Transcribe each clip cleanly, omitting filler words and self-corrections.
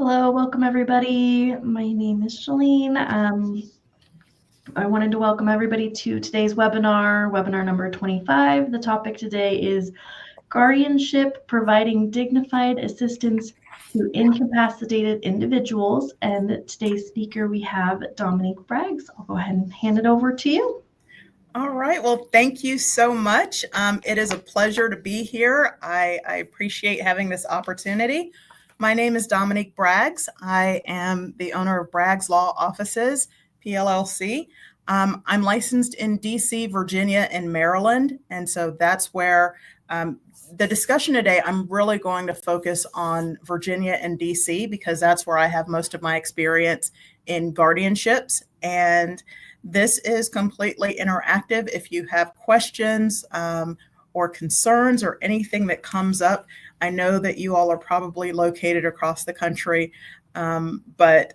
Hello, welcome everybody. My name is Shalene. I wanted to welcome everybody to today's webinar number 25. The topic today is Guardianship, providing dignified assistance to incapacitated individuals. And today's speaker, we have Dominique Braggs. I'll go ahead and hand it over to you. All right. Well, thank you so much. It is a pleasure to be here. I appreciate having this opportunity. My name is Dominique Braggs. I am the owner of Braggs Law Offices, PLLC. I'm licensed in DC, Virginia, and Maryland. And so that's where the discussion today, I'm really going to focus on Virginia and DC because that's where I have most of my experience in guardianships. And this is completely interactive. If you have questions or concerns or anything that comes up, I know that you all are probably located across the country, but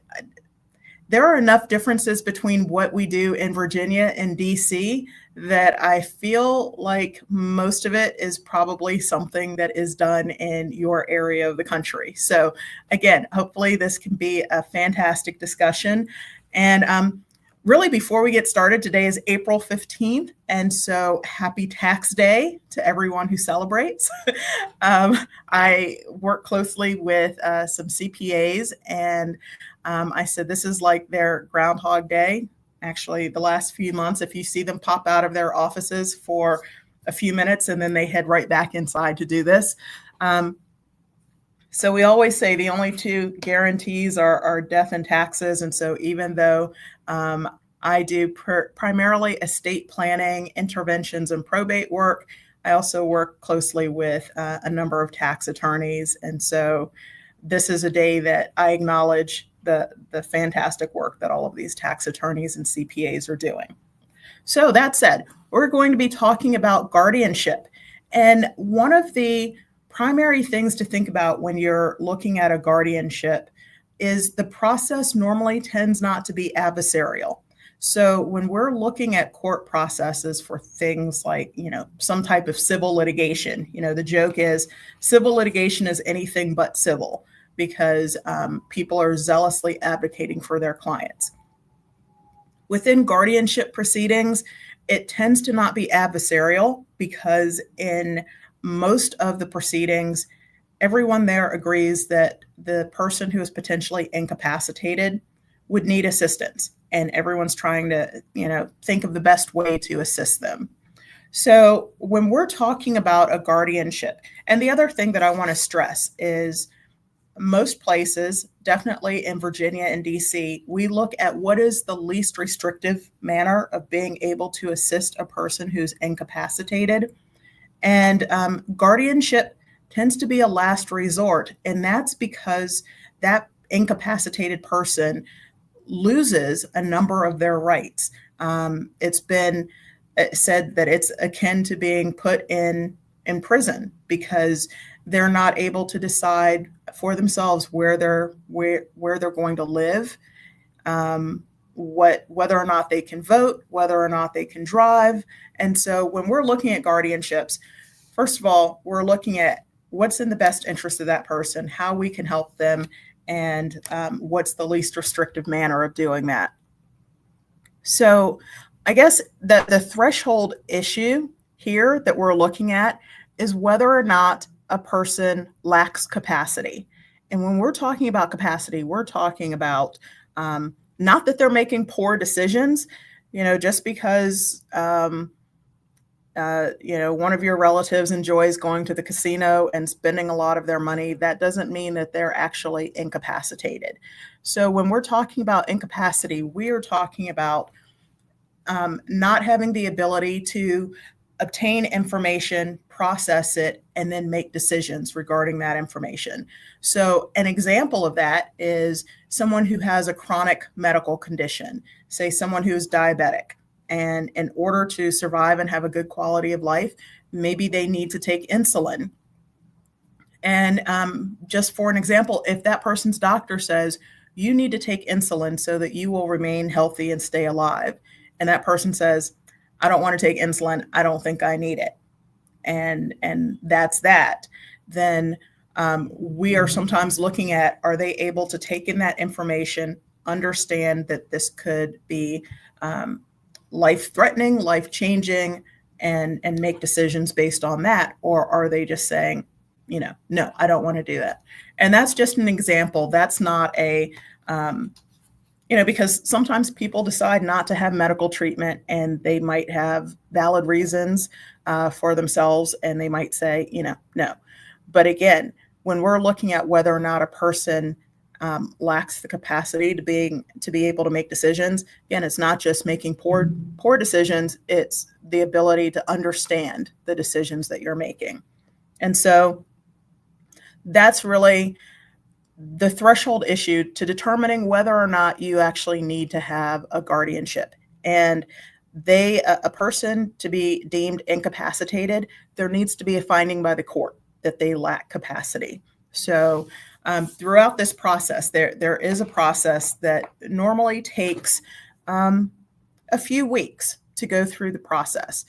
there are enough differences between what we do in Virginia and DC that I feel like most of it is probably something that is done in your area of the country. So again, hopefully this can be a fantastic discussion. And really, before we get started, today is April 15th, and so happy tax day to everyone who celebrates. I work closely with some CPAs, and I said this is like their Groundhog Day. Actually, the last few months, if you see them pop out of their offices for a few minutes and then they head right back inside to do this. So we always say the only two guarantees are death and taxes. And so even though I do primarily estate planning, interventions, and probate work, I also work closely with a number of tax attorneys. And so this is a day that I acknowledge the fantastic work that all of these tax attorneys and CPAs are doing. So that said, we're going to be talking about guardianship. And one of the primary things to think about when you're looking at a guardianship is the process normally tends not to be adversarial. So when we're looking at court processes for things like, some type of civil litigation, the joke is civil litigation is anything but civil because people are zealously advocating for their clients. Within guardianship proceedings, it tends to not be adversarial because in most of the proceedings, everyone there agrees that the person who is potentially incapacitated would need assistance, and everyone's trying to, think of the best way to assist them. So when we're talking about a guardianship, and the other thing that I want to stress is most places, definitely in Virginia and DC, we look at what is the least restrictive manner of being able to assist a person who's incapacitated. And guardianship tends to be a last resort, and that's because that incapacitated person loses a number of their rights. It's been said that it's akin to being put in prison because they're not able to decide for themselves where they're going to live, whether or not they can vote, whether or not they can drive. And so when we're looking at guardianships, first of all, we're looking at what's in the best interest of that person, how we can help them, and what's the least restrictive manner of doing that. So I guess that the threshold issue here that we're looking at is whether or not a person lacks capacity. And when we're talking about capacity, we're talking about not that they're making poor decisions, just because one of your relatives enjoys going to the casino and spending a lot of their money, that doesn't mean that they're actually incapacitated. So when we're talking about incapacity, we are talking about not having the ability to obtain information, process it, and then make decisions regarding that information. So an example of that is someone who has a chronic medical condition, say someone who is diabetic. And in order to survive and have a good quality of life, maybe they need to take insulin. And just for an example, if that person's doctor says, you need to take insulin so that you will remain healthy and stay alive, and that person says, I don't want to take insulin, I don't think I need it, and that's that, then We are sometimes looking at, are they able to take in that information, understand that this could be life-threatening, life-changing, and make decisions based on that? Or are they just saying, no, I don't want to do that? And that's just an example. That's not a, because sometimes people decide not to have medical treatment and they might have valid reasons for themselves, and they might say, no. But again, when we're looking at whether or not a person lacks the capacity to be able to make decisions, again, it's not just making poor decisions, it's the ability to understand the decisions that you're making. And so that's really the threshold issue to determining whether or not you actually need to have a guardianship. And a person to be deemed incapacitated, there needs to be a finding by the court that they lack capacity. So throughout this process, there is a process that normally takes a few weeks to go through the process.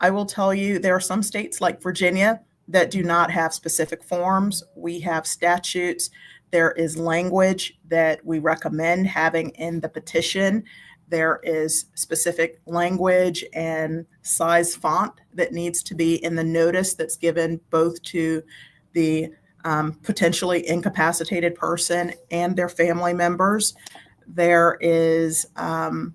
I will tell you, there are some states like Virginia that do not have specific forms. We have statutes. There is language that we recommend having in the petition. There is specific language and size font that needs to be in the notice that's given both to the potentially incapacitated person and their family members. There is, there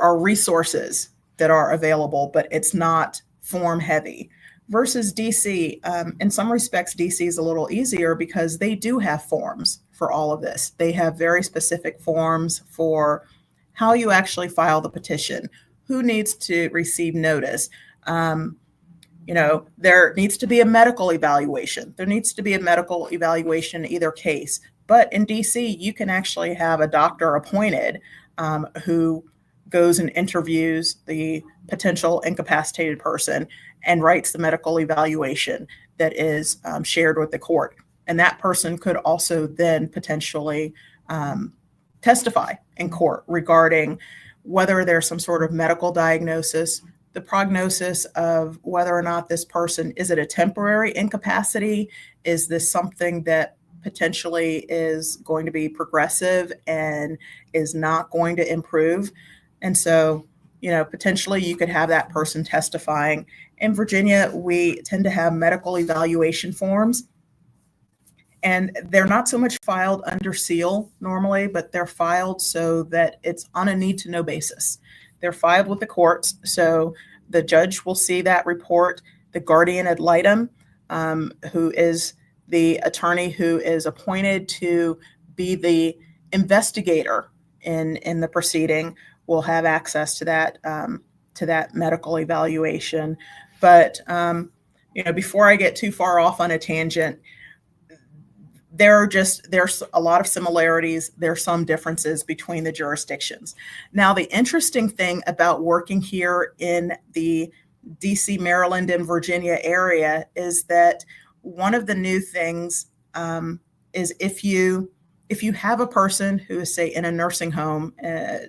are resources that are available, but it's not form heavy. Versus DC, in some respects, DC is a little easier because they do have forms for all of this. They have very specific forms for how you actually file the petition, who needs to receive notice. There needs to be a medical evaluation. There needs to be a medical evaluation in either case. But in DC, you can actually have a doctor appointed who goes and interviews the potential incapacitated person and writes the medical evaluation that is shared with the court. And that person could also then potentially testify in court regarding whether there's some sort of medical diagnosis, the prognosis of whether or not this person, is it a temporary incapacity? Is this something that potentially is going to be progressive and is not going to improve? And so, potentially you could have that person testifying. In Virginia, we tend to have medical evaluation forms, and they're not so much filed under seal normally, but they're filed so that it's on a need-to-know basis. They're filed with the courts, so the judge will see that report. The guardian ad litem, who is the attorney who is appointed to be the investigator in the proceeding, will have access to that medical evaluation. But before I get too far off on a tangent, there's a lot of similarities. There's some differences between the jurisdictions. Now, the interesting thing about working here in the DC, Maryland, and Virginia area is that one of the new things is if you have a person who is, say, in a nursing home,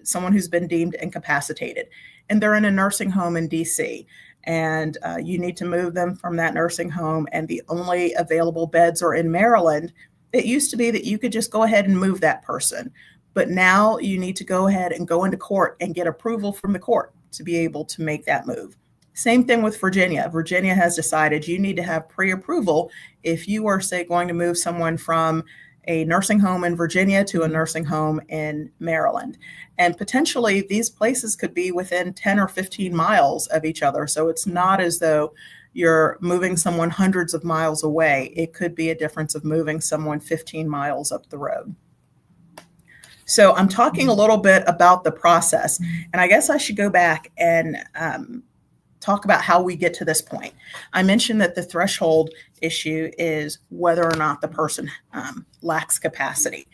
someone who's been deemed incapacitated, and they're in a nursing home in DC, and you need to move them from that nursing home, and the only available beds are in Maryland. It used to be that you could just go ahead and move that person, but now you need to go ahead and go into court and get approval from the court to be able to make that move. Same thing with Virginia. Virginia has decided you need to have pre-approval if you are, say, going to move someone from a nursing home in Virginia to a nursing home in Maryland. And potentially these places could be within 10 or 15 miles of each other. So it's not as though you're moving someone hundreds of miles away. It could be a difference of moving someone 15 miles up the road. So I'm talking a little bit about the process, and I guess I should go back and talk about how we get to this point. I mentioned that the threshold issue is whether or not the person lacks capacity.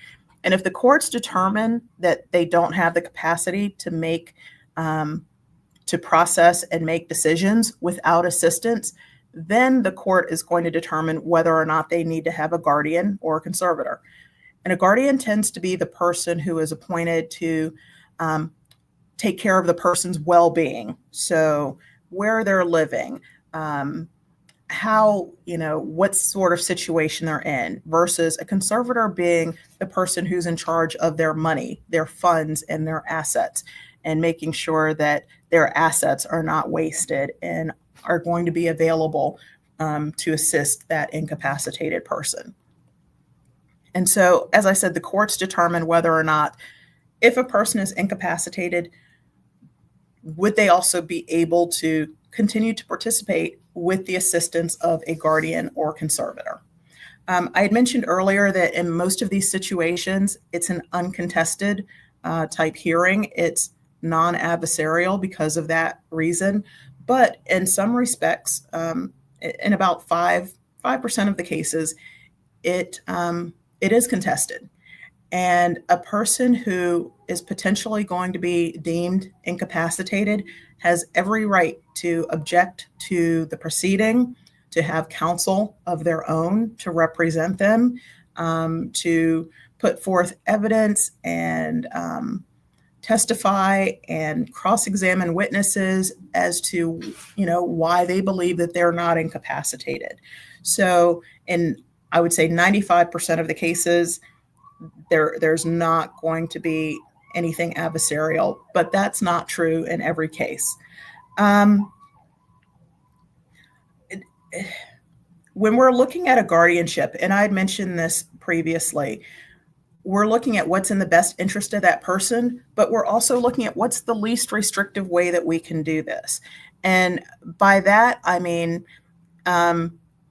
And if the courts determine that they don't have the capacity to make to process and make decisions without assistance, then the court is going to determine whether or not they need to have a guardian or a conservator. And a guardian tends to be the person who is appointed to take care of the person's well-being. So where they're living, how, what sort of situation they're in, versus a conservator being the person who's in charge of their money, their funds, and their assets, and making sure that their assets are not wasted and are going to be available to assist that incapacitated person. And so, as I said, the courts determine whether or not, if a person is incapacitated, would they also be able to continue to participate with the assistance of a guardian or conservator. I had mentioned earlier that in most of these situations, it's an uncontested type hearing. It's non-adversarial because of that reason. But in some respects, in about 5% of the cases, it is contested. And a person who is potentially going to be deemed incapacitated has every right to object to the proceeding, to have counsel of their own to represent them, to put forth evidence and testify and cross-examine witnesses as to, why they believe that they're not incapacitated. So in, I would say, 95% of the cases, there's not going to be anything adversarial, but that's not true in every case. When we're looking at a guardianship, and I had mentioned this previously, we're looking at what's in the best interest of that person, but we're also looking at what's the least restrictive way that we can do this. And by that, I mean,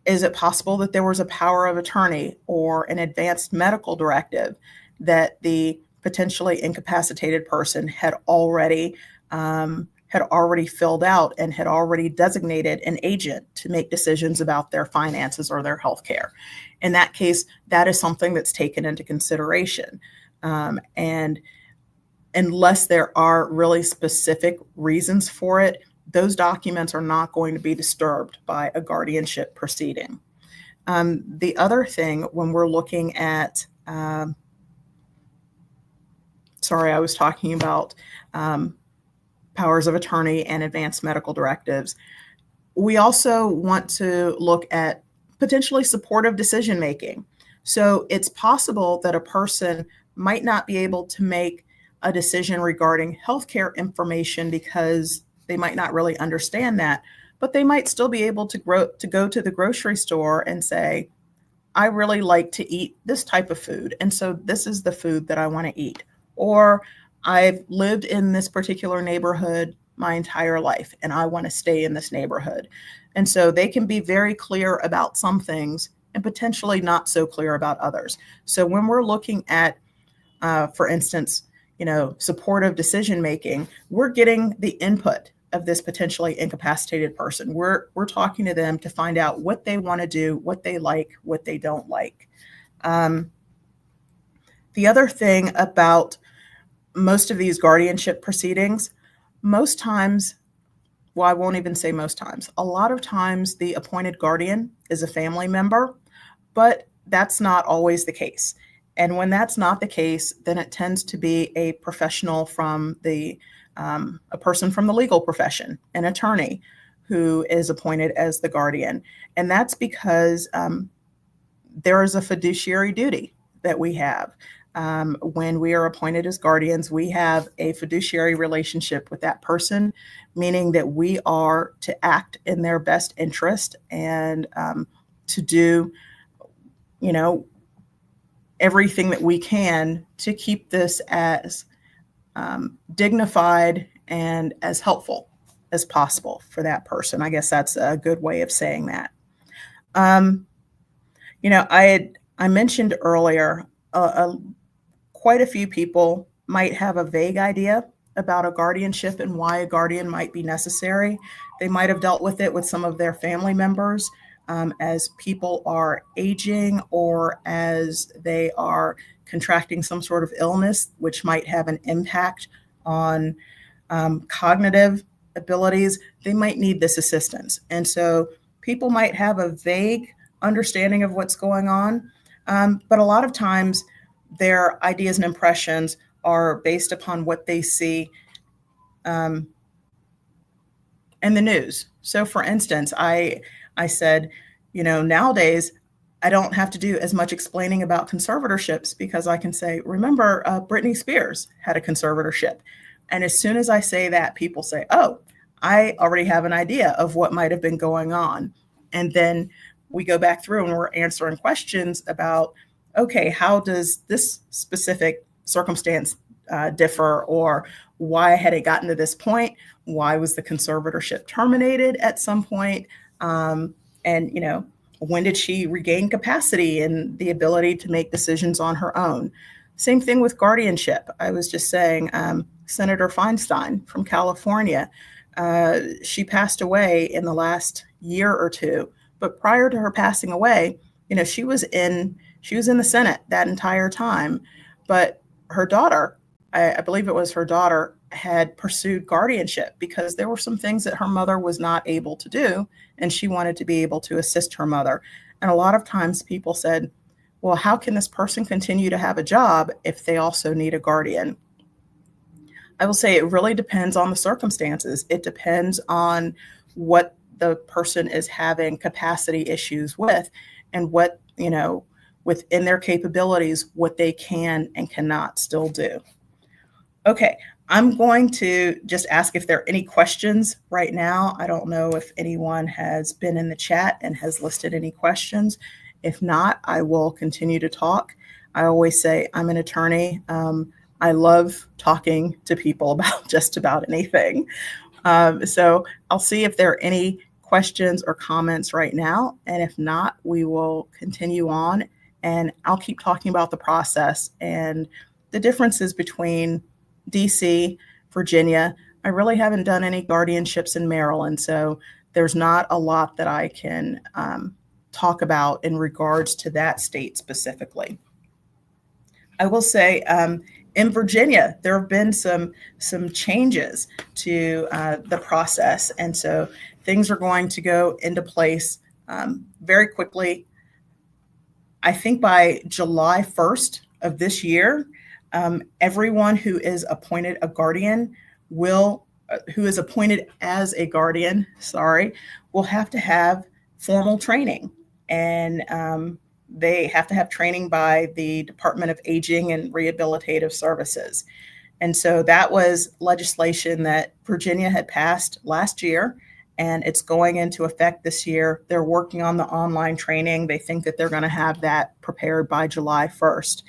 is it possible that there was a power of attorney or an advanced medical directive that the potentially incapacitated person had already filled out and had already designated an agent to make decisions about their finances or their health care? In that case, that is something that's taken into consideration. And unless there are really specific reasons for it, those documents are not going to be disturbed by a guardianship proceeding. The other thing, when we're looking at, I was talking about powers of attorney and advanced medical directives. We also want to look at potentially supportive decision making. So it's possible that a person might not be able to make a decision regarding healthcare information because they might not really understand that, but they might still be able to go to the grocery store and say, I really like to eat this type of food, and so this is the food that I want to eat. Or I've lived in this particular neighborhood my entire life, and I want to stay in this neighborhood. And so they can be very clear about some things and potentially not so clear about others. So when we're looking at, for instance, supportive decision making, we're getting the input of this potentially incapacitated person. We're talking to them to find out what they want to do, what they like, what they don't like. The other thing about most of these guardianship proceedings, most times, well, I won't even say most times, a lot of times the appointed guardian is a family member, but that's not always the case. And when that's not the case, then it tends to be a professional from a person from the legal profession, an attorney who is appointed as the guardian. And that's because there is a fiduciary duty that we have. When we are appointed as guardians, we have a fiduciary relationship with that person, meaning that we are to act in their best interest and to do, everything that we can to keep this as dignified and as helpful as possible for that person. I guess that's a good way of saying that. I mentioned earlier, quite a few people might have a vague idea about a guardianship and why a guardian might be necessary. They might have dealt with it with some of their family members as people are aging or as they are contracting some sort of illness, which might have an impact on cognitive abilities. They might need this assistance. And so people might have a vague understanding of what's going on, but a lot of times their ideas and impressions are based upon what they see in the news. So for instance, I I said, nowadays I don't have to do as much explaining about conservatorships because I can say, remember, Britney Spears had a conservatorship. And as soon as I say that, people say, oh, I already have an idea of what might have been going on. And then we go back through and we're answering questions about, okay, how does this specific circumstance differ, or why had it gotten to this point? Why was the conservatorship terminated at some point? And, when did she regain capacity and the ability to make decisions on her own? Same thing with guardianship. I was just saying, Senator Feinstein from California, she passed away in the last year or two. But prior to her passing away, she was in the Senate that entire time. But her daughter, I believe it was her daughter, had pursued guardianship because there were some things that her mother was not able to do, and she wanted to be able to assist her mother. And a lot of times people said, well, how can this person continue to have a job if they also need a guardian? I will say it really depends on the circumstances. It depends on what the person is having capacity issues with, and what, within their capabilities, what they can and cannot still do. Okay, I'm going to just ask if there are any questions right now. I don't know if anyone has been in the chat and has listed any questions. If not, I will continue to talk. I always say I'm an attorney. I love talking to people about just about anything. So I'll see if there are any questions or comments right now. And if not, we will continue on, and I'll keep talking about the process and the differences between DC, Virginia. I really haven't done any guardianships in Maryland, so there's not a lot that I can talk about in regards to that state specifically. I will say in Virginia, there have been some changes to the process, and so things are going to go into place very quickly. I think by July 1st of this year, everyone who is appointed a guardian who is appointed as a guardian, will have to have formal training, and they have to have training by the Department of Aging and Rehabilitative Services. And so that was legislation that Virginia had passed last year, and it's going into effect this year. They're working on the online training. They think that they're going to have that prepared by July 1st.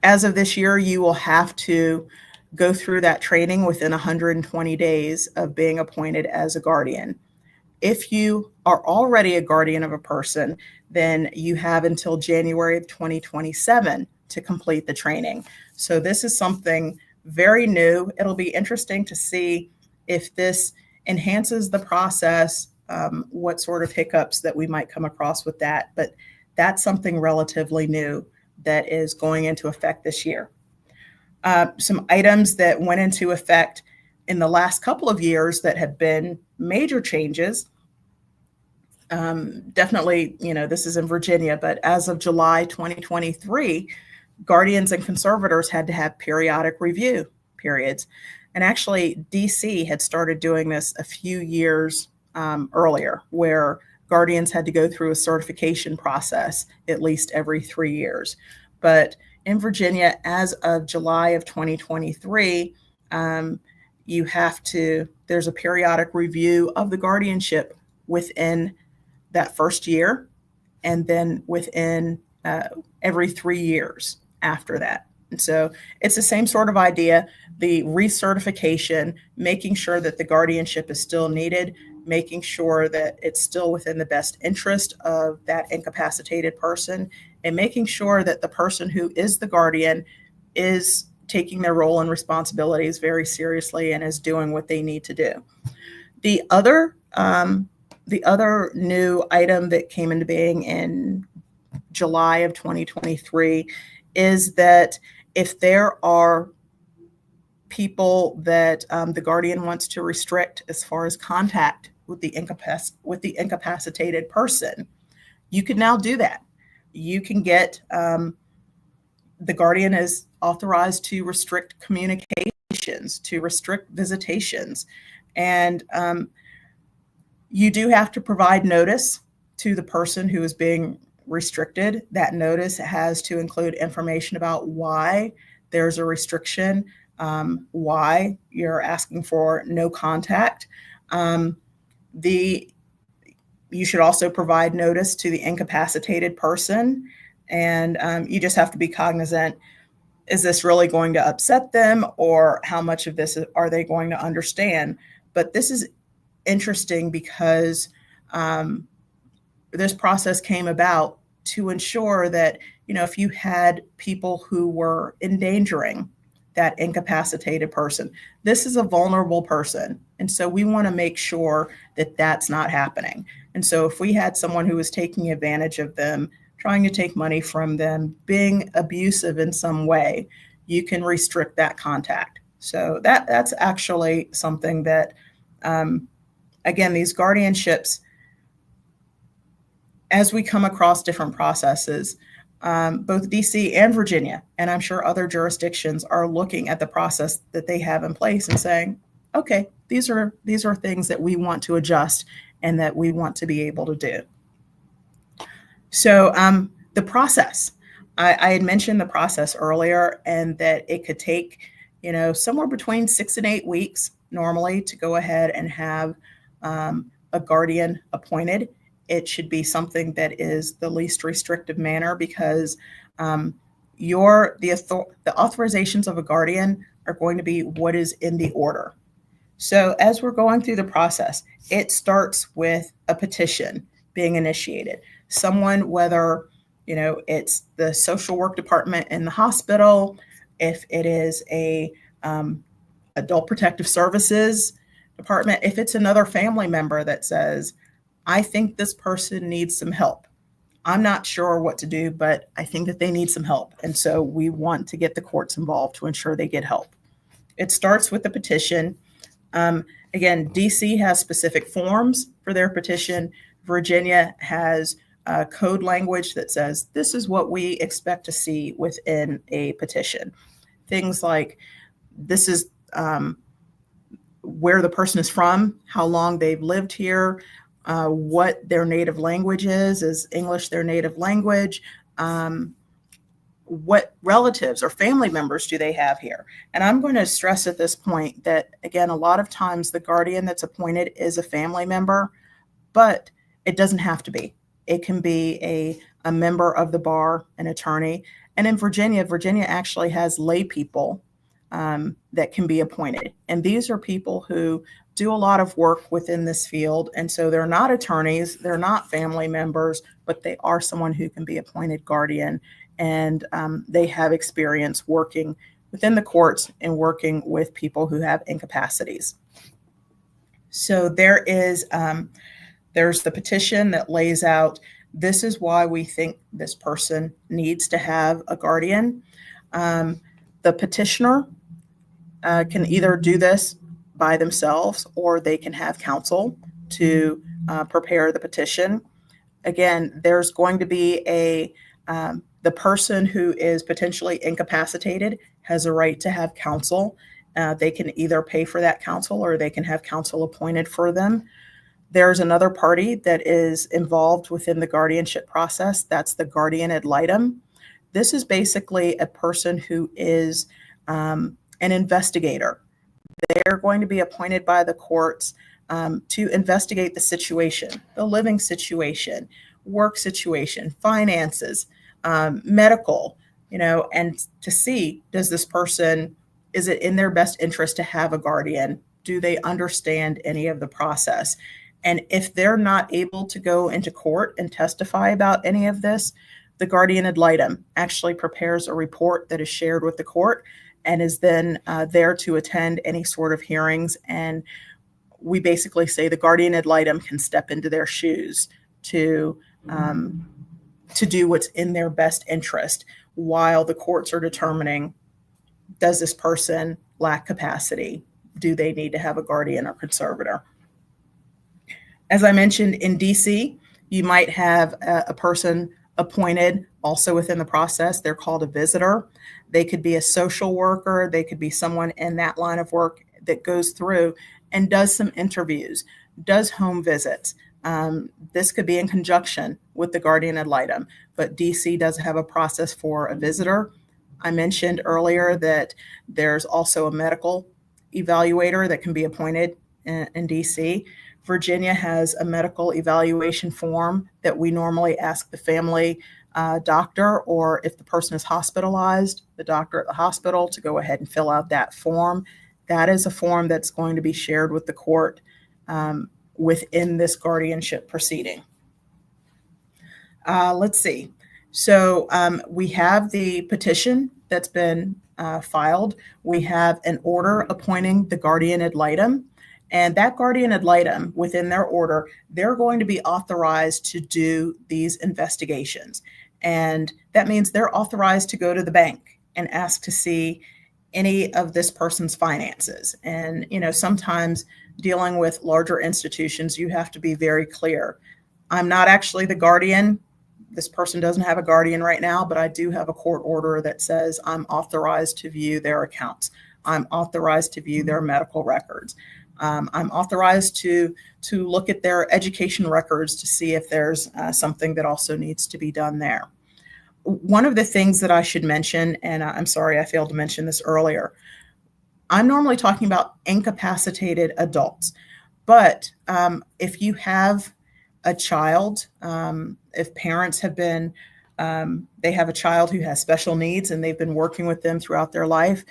As of this year, you will have to go through that training within 120 days of being appointed as a guardian. If you are already a guardian of a person, then you have until January of 2027 to complete the training. So this is something very new. It'll be interesting to see if this enhances the process, what sort of hiccups that we might come across with that. But that's something relatively new that is going into effect this year. Some items that went into effect in the last couple of years that have been major changes. Definitely, this is in Virginia, but as of July 2023, guardians and conservators had to have periodic review periods. And actually, DC had started doing this a few years earlier, where guardians had to go through a certification process at least every 3 years. But in Virginia, as of July of 2023, there's a periodic review of the guardianship within that first year, and then within every 3 years after that. And so it's the same sort of idea, the recertification, making sure that the guardianship is still needed, making sure that it's still within the best interest of that incapacitated person, and making sure that the person who is the guardian is taking their role and responsibilities very seriously and is doing what they need to do. The other new item that came into being in July of 2023 is that if there are people that the guardian wants to restrict as far as contact with the incapacitated person, you can now do that. You can get the guardian is authorized to restrict communications, to restrict visitations, and You do have to provide notice to the person who is being restricted. That notice has to include information about why there's a restriction, why you're asking for no contact. You should also provide notice to the incapacitated person, and you just have to be cognizant. Is this really going to upset them, or how much of this are they going to understand? But this is interesting because this process came about to ensure that, if you had people who were endangering that incapacitated person, this is a vulnerable person. And so we want to make sure that that's not happening. And so if we had someone who was taking advantage of them, trying to take money from them, being abusive in some way, you can restrict that contact. So that's actually something that, again, these guardianships, as we come across different processes, both DC and Virginia, and I'm sure other jurisdictions, are looking at the process that they have in place and saying, okay, these are things that we want to adjust and that we want to be able to do. So the process, I had mentioned the process earlier, and that it could take, somewhere between 6 and 8 weeks normally to go ahead and have a guardian appointed. It should be something that is the least restrictive manner, because the authorizations of a guardian are going to be what is in the order. So as we're going through the process, it starts with a petition being initiated. Someone, whether it's the social work department in the hospital, if it is a adult protective services department, if it's another family member that says, I think this person needs some help. I'm not sure what to do, but I think that they need some help. And so we want to get the courts involved to ensure they get help. It starts with the petition. Again, DC has specific forms for their petition. Virginia has code language that says this is what we expect to see within a petition. Things like this is where the person is from, how long they've lived here, what their native language is English their native language, what relatives or family members do they have here. And I'm going to stress at this point that, again, a lot of times the guardian that's appointed is a family member, but it doesn't have to be. It can be a member of the bar, an attorney. And in Virginia actually has lay people that can be appointed. And these are people who do a lot of work within this field. And so they're not attorneys, they're not family members, but they are someone who can be appointed guardian. And they have experience working within the courts and working with people who have incapacities. So there's the petition that lays out, this is why we think this person needs to have a guardian. The petitioner can either do this by themselves, or they can have counsel to prepare the petition. Again, there's going to be the person who is potentially incapacitated has a right to have counsel. They can either pay for that counsel, or they can have counsel appointed for them. There's another party that is involved within the guardianship process. That's the guardian ad litem. This is basically a person who is an investigator. They're going to be appointed by the courts to investigate the situation, the living situation, work situation, finances, medical, and to see, does this person, is it in their best interest to have a guardian? Do they understand any of the process? And if they're not able to go into court and testify about any of this, the guardian ad litem actually prepares a report that is shared with the court and is then there to attend any sort of hearings. And we basically say the guardian ad litem can step into their shoes to do what's in their best interest while the courts are determining, does this person lack capacity? Do they need to have a guardian or conservator? As I mentioned, in DC, you might have a person appointed also within the process. They're called a visitor. They could be a social worker. They could be someone in that line of work that goes through and does some interviews, does home visits. This could be in conjunction with the guardian ad litem, but DC does have a process for a visitor. I mentioned earlier that there's also a medical evaluator that can be appointed in DC. Virginia has a medical evaluation form that we normally ask the family doctor, or if the person is hospitalized, the doctor at the hospital, to go ahead and fill out that form. That is a form that's going to be shared with the court within this guardianship proceeding. Let's see. So we have the petition that's been filed. We have an order appointing the guardian ad litem. And that guardian ad litem, within their order, they're going to be authorized to do these investigations. And that means they're authorized to go to the bank and ask to see any of this person's finances. And, sometimes dealing with larger institutions, you have to be very clear. I'm not actually the guardian. This person doesn't have a guardian right now, but I do have a court order that says I'm authorized to view their accounts. I'm authorized to view their medical records. I'm authorized to look at their education records to see if there's something that also needs to be done there. One of the things that I should mention, and I'm sorry I failed to mention this earlier, I'm normally talking about incapacitated adults. But if you have a child, if parents have been, they have a child who has special needs and they've been working with them throughout their life,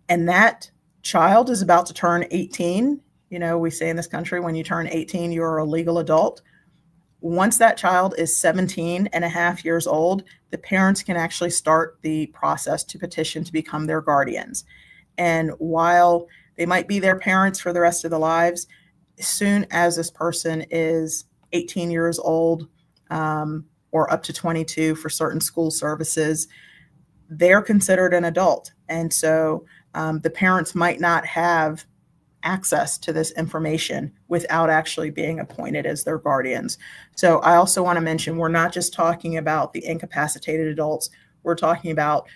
and that child is about to turn 18, we say in this country, when you turn 18, you're a legal adult. Once that child is 17 and a half years old, the parents can actually start the process to petition to become their guardians. And while they might be their parents for the rest of their lives, as soon as this person is 18 years old, or up to 22 for certain school services, they're considered an adult. And so the parents might not have access to this information without actually being appointed as their guardians. So I also want to mention, we're not just talking about the incapacitated adults. We're talking about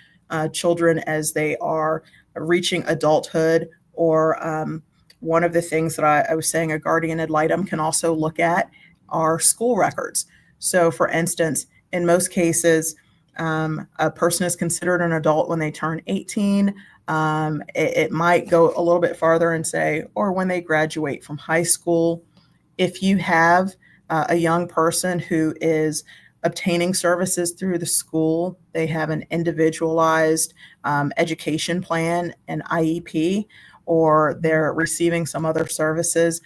children as they are reaching adulthood, or one of the things that I was saying a guardian ad litem can also look at are school records. So for instance, in most cases, a person is considered an adult when they turn 18. It might go a little bit farther and say, or when they graduate from high school. If you have a young person who is obtaining services through the school, they have an individualized education plan, an IEP, or they're receiving some other services,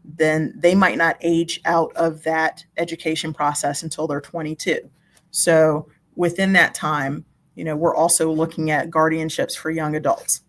then they might not age out of that education process until they're 22. So within that time, we're also looking at guardianships for young adults.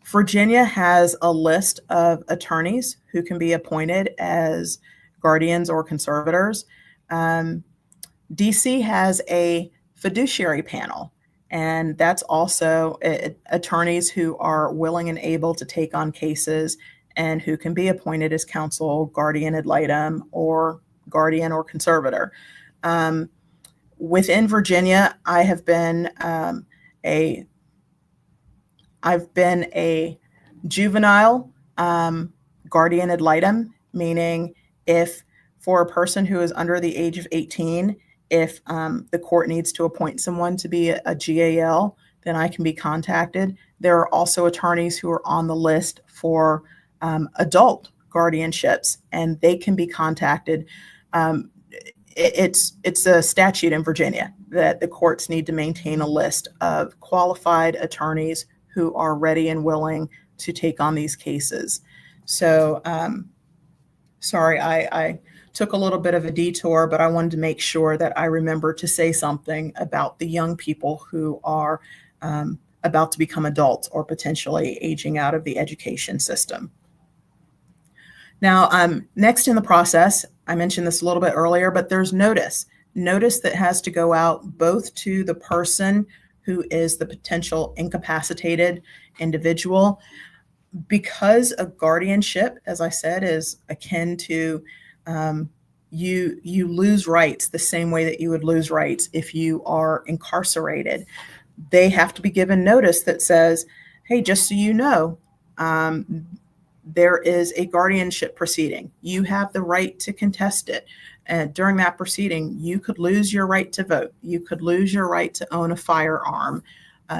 Virginia has a list of attorneys who can be appointed as guardians or conservators. DC has a fiduciary panel, and that's also attorneys who are willing and able to take on cases and who can be appointed as counsel, guardian ad litem, or guardian or conservator. Within Virginia, I've been a juvenile guardian ad litem, meaning if for a person who is under the age of 18, if the court needs to appoint someone to be a GAL, then I can be contacted. There are also attorneys who are on the list for adult guardianships, and they can be contacted. It's a statute in Virginia that the courts need to maintain a list of qualified attorneys who are ready and willing to take on these cases. So, sorry, I took a little bit of a detour, but I wanted to make sure that I remember to say something about the young people who are about to become adults or potentially aging out of the education system. Now, next in the process, I mentioned this a little bit earlier, but there's notice that has to go out both to the person who is the potential incapacitated individual. Because a guardianship, as I said, is akin to you lose rights the same way that you would lose rights if you are incarcerated. They have to be given notice that says, hey, just so you know, there is a guardianship proceeding. You have the right to contest it. And during that proceeding, you could lose your right to vote. You could lose your right to own a firearm.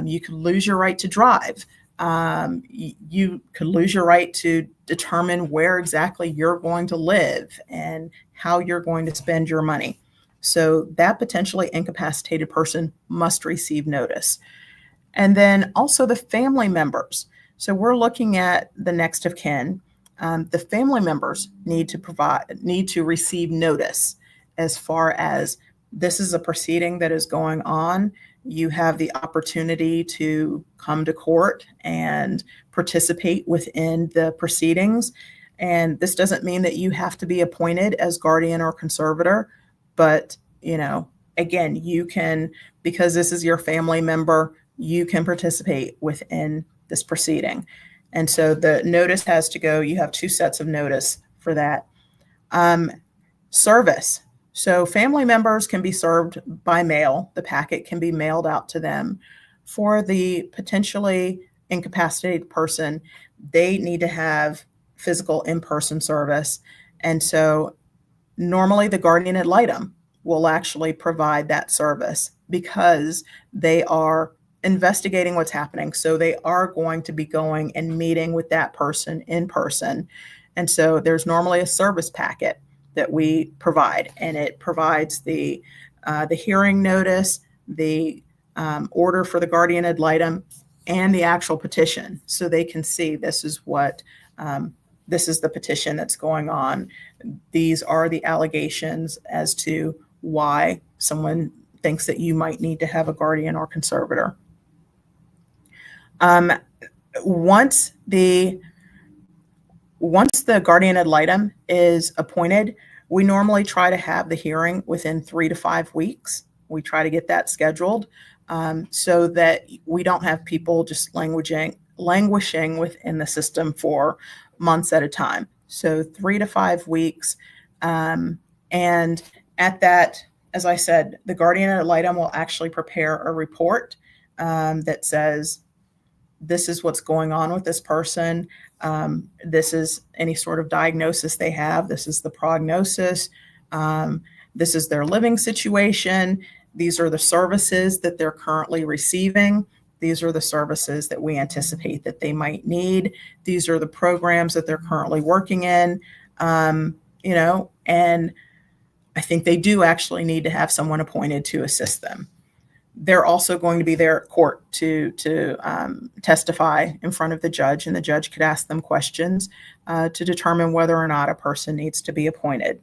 You could lose your right to drive. You could lose your right to determine where exactly you're going to live and how you're going to spend your money. So that potentially incapacitated person must receive notice. And then also the family members. So we're looking at the next of kin. The family members need to receive notice as far as this is a proceeding that is going on. You have the opportunity to come to court and participate within the proceedings. And this doesn't mean that you have to be appointed as guardian or conservator, but again, you can, because this is your family member, you can participate within this proceeding. And so the notice has to go, you have 2 sets of notice for that. Service. So family members can be served by mail. The packet can be mailed out to them. For the potentially incapacitated person, they need to have physical in-person service. And so normally the guardian ad litem will actually provide that service because they are investigating what's happening. So they are going to be going and meeting with that person in person. And so there's normally a service packet that we provide, and it provides the hearing notice, the order for the guardian ad litem, and the actual petition, so they can see this is the petition that's going on. These are the allegations as to why someone thinks that you might need to have a guardian or conservator. Once the guardian ad litem is appointed, we normally try to have the hearing within 3 to 5 weeks. We try to get that scheduled so that we don't have people just languishing within the system for months at a time. So 3 to 5 weeks. And at that, as I said, the guardian ad litem will actually prepare a report that says, this is what's going on with this person. This is any sort of diagnosis they have. This is the prognosis. This is their living situation. These are the services that they're currently receiving. These are the services that we anticipate that they might need. These are the programs that they're currently working in, and I think they do actually need to have someone appointed to assist them. They're also going to be there at court to testify in front of the judge, and the judge could ask them questions to determine whether or not a person needs to be appointed.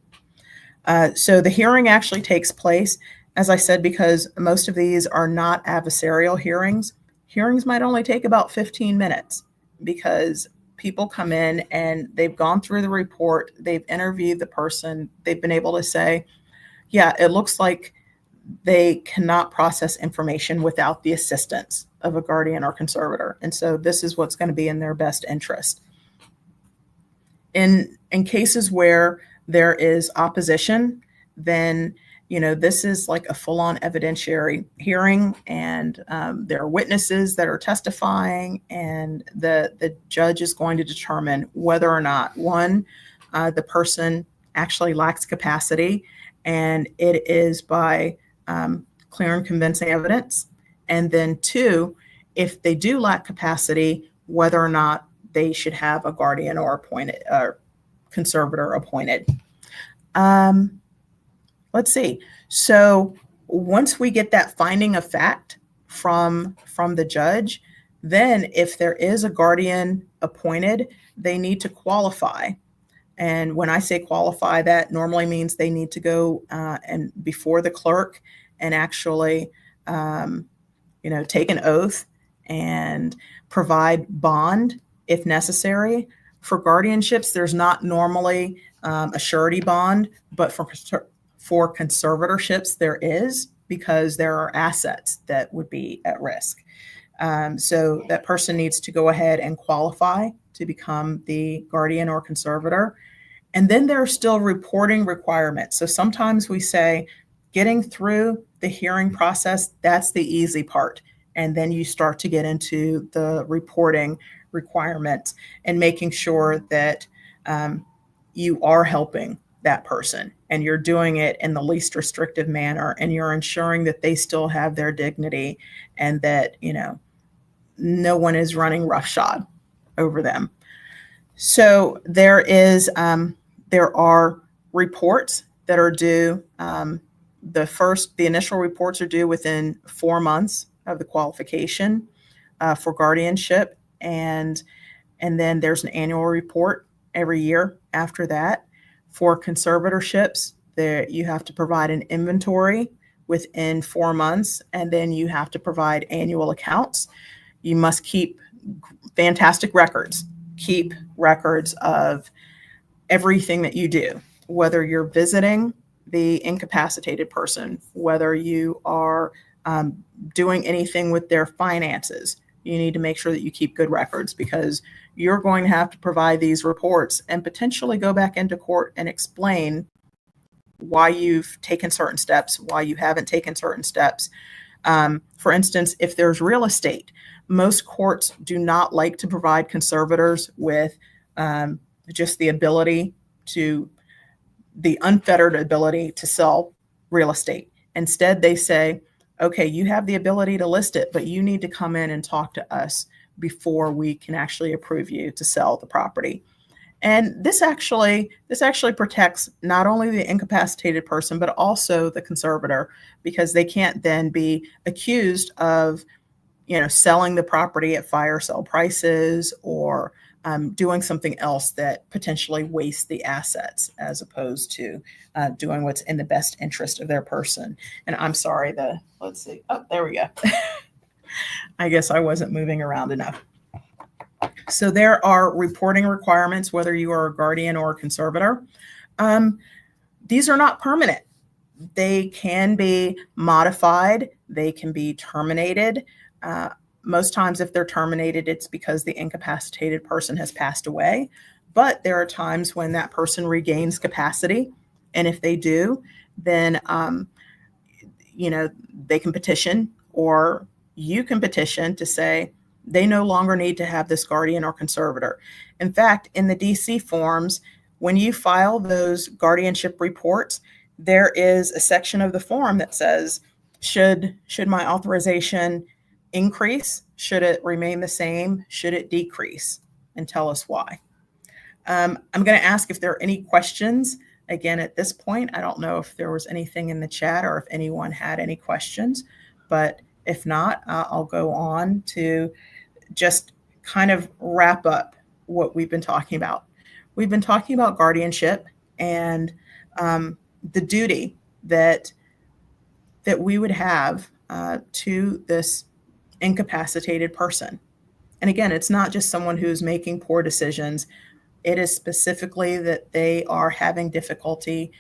So the hearing actually takes place, as I said, because most of these are not adversarial hearings. Hearings might only take about 15 minutes because people come in and they've gone through the report, they've interviewed the person, they've been able to say, yeah, it looks like they cannot process information without the assistance of a guardian or conservator. And so this is what's going to be in their best interest. In cases where there is opposition, then this is like a full-on evidentiary hearing, and there are witnesses that are testifying, and the judge is going to determine whether or not, one, the person actually lacks capacity, and it is by clear and convincing evidence. And then 2, if they do lack capacity, whether or not they should have a guardian or conservator appointed. Let's see. So once we get that finding of fact from the judge, then if there is a guardian appointed, they need to qualify. And when I say qualify, that normally means they need to go and before the clerk and actually, take an oath and provide bond if necessary. For guardianships, there's not normally a surety bond, but for conservatorships, there is, because there are assets that would be at risk. So that person needs to go ahead and qualify to become the guardian or conservator. And then there are still reporting requirements. So sometimes we say getting through the hearing process, that's the easy part. And then you start to get into the reporting requirements and making sure that you are helping that person and you're doing it in the least restrictive manner, and you're ensuring that they still have their dignity and that, no one is running roughshod over them. So there are reports that are due. The initial reports are due within 4 months of the qualification for guardianship, and then there's an annual report every year after that. For conservatorships, you have to provide an inventory within 4 months, and then you have to provide annual accounts. You must keep fantastic records. Keep records of everything that you do, whether you're visiting the incapacitated person, whether you are doing anything with their finances. You need to make sure that you keep good records, because you're going to have to provide these reports and potentially go back into court and explain why you've taken certain steps, why you haven't taken certain steps. For instance, if there's real estate, most courts do not like to provide conservators with just the unfettered ability to sell real estate. Instead, they say, okay, you have the ability to list it, but you need to come in and talk to us before we can actually approve you to sell the property. And this actually protects not only the incapacitated person, but also the conservator, because they can't then be accused of, selling the property at fire sale prices, or doing something else that potentially wastes the assets, as opposed to doing what's in the best interest of their person. And I'm sorry, let's see. Oh, there we go. I guess I wasn't moving around enough. So there are reporting requirements, whether you are a guardian or a conservator. These are not permanent. They can be modified. They can be terminated. Most times if they're terminated, it's because the incapacitated person has passed away. But there are times when that person regains capacity. And if they do, then, they can petition, or you can petition to say they no longer need to have this guardian or conservator. In fact, in the DC forms, when you file those guardianship reports, there is a section of the form that says, should my authorization increase? Should it remain the same? Should it decrease? And tell us why. I'm going to ask if there are any questions. Again, at this point, I don't know if there was anything in the chat or if anyone had any questions, but if not, I'll go on to just kind of wrap up what we've been talking about. We've been talking about guardianship and the duty that we would have to this incapacitated person. And again, it's not just someone who's making poor decisions. It is specifically that they are having difficulty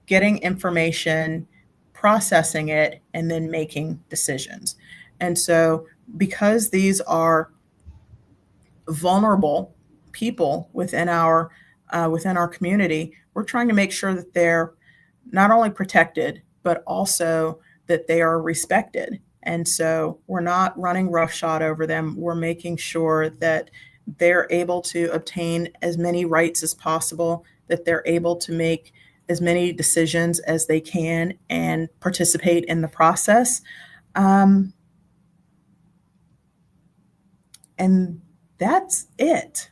getting information, processing it, and then making decisions. And so because these are vulnerable people within our community, we're trying to make sure that they're not only protected, but also that they are respected. And so we're not running roughshod over them. We're making sure that they're able to obtain as many rights as possible, that they're able to make as many decisions as they can and participate in the process. And that's it.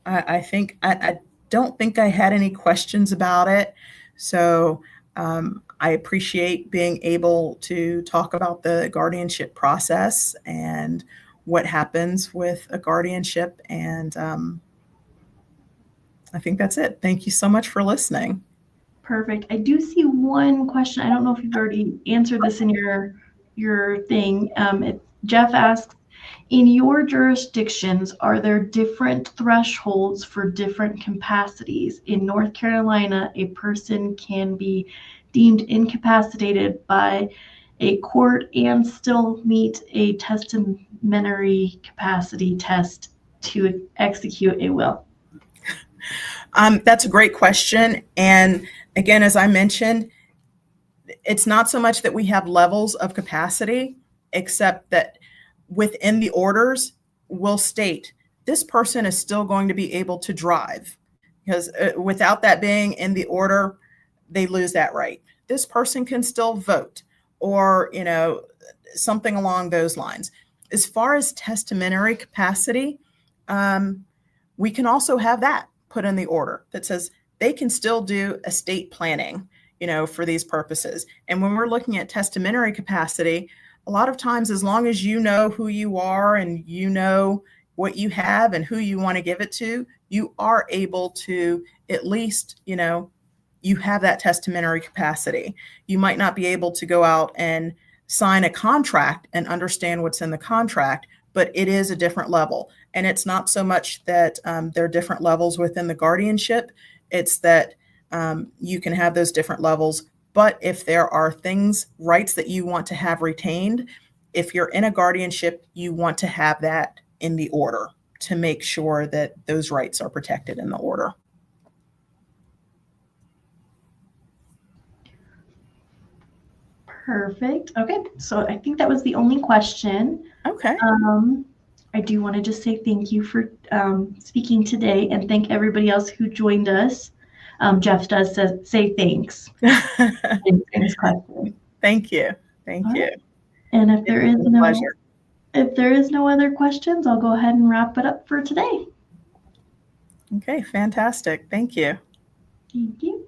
I don't think I had any questions about it. So I appreciate being able to talk about the guardianship process and what happens with a guardianship. And I think that's it. Thank you so much for listening. Perfect. I do see one question. I don't know if you've already answered this in your thing. Jeff asks, in your jurisdictions, are there different thresholds for different capacities? In North Carolina, a person can be deemed incapacitated by a court and still meet a testamentary capacity test to execute a will. That's a great question. And again, as I mentioned, it's not so much that we have levels of capacity, except that within the orders will state this person is still going to be able to drive, because without that being in the order, they lose that right. This person can still vote, or, something along those lines. As far as testamentary capacity, we can also have that put in the order that says they can still do estate planning, for these purposes. And when we're looking at testamentary capacity, a lot of times, as long as you know who you are and you know what you have and who you want to give it to, you are able to at least, you have that testamentary capacity. You might not be able to go out and sign a contract and understand what's in the contract, but it is a different level. And it's not so much that there are different levels within the guardianship. It's that you can have those different levels. But if there are rights that you want to have retained, if you're in a guardianship, you want to have that in the order to make sure that those rights are protected in the order. Perfect. Okay, so I think that was the only question. Okay. I do want to just say thank you for speaking today, and thank everybody else who joined us. Jeff does say thanks. Thanks, question. Thank you. Thank you. Right. And if there is no other questions, I'll go ahead and wrap it up for today. Okay, fantastic. Thank you. Thank you.